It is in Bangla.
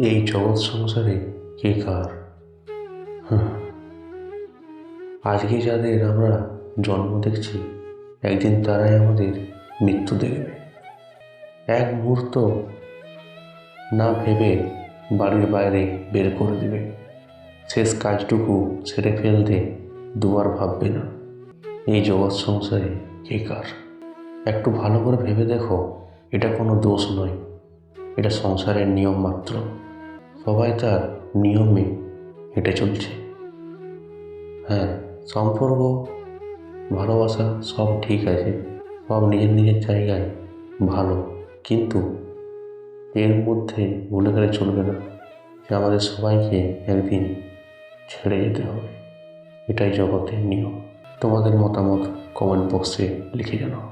এই জগৎ সংসারে কে কার। আজকে যাদের আমরা জন্ম দেখছি, একদিন তারাই আমাদের মৃত্যু দেখবে। এক মুহূর্ত না ভেবে বাড়ির বাইরে বের করে দিবে। শেষ কাজটুকু সেরে ফেলতে দুবার ভাববে না। এই জগৎ সংসারে কে কার। একটু ভালো করে ভেবে দেখো, এটা কোনো দোষ নয়, এটা সংসারের নিয়ম মাত্র। সবাই তার নিয়মে হেঁটে চলছে। হ্যাঁ, সম্পর্ক, ভালোবাসা সব ঠিক আছে, সব নিজের নিজের জায়গায় ভালো, কিন্তু এর মধ্যে ভুলে গেলে চলবে না যে আমাদের সবাইকে একদিন ছেড়ে যেতে হবে। এটাই জগতের নিয়ম। তোমাদের মতামত কমেন্ট বক্সে লিখে জানাও।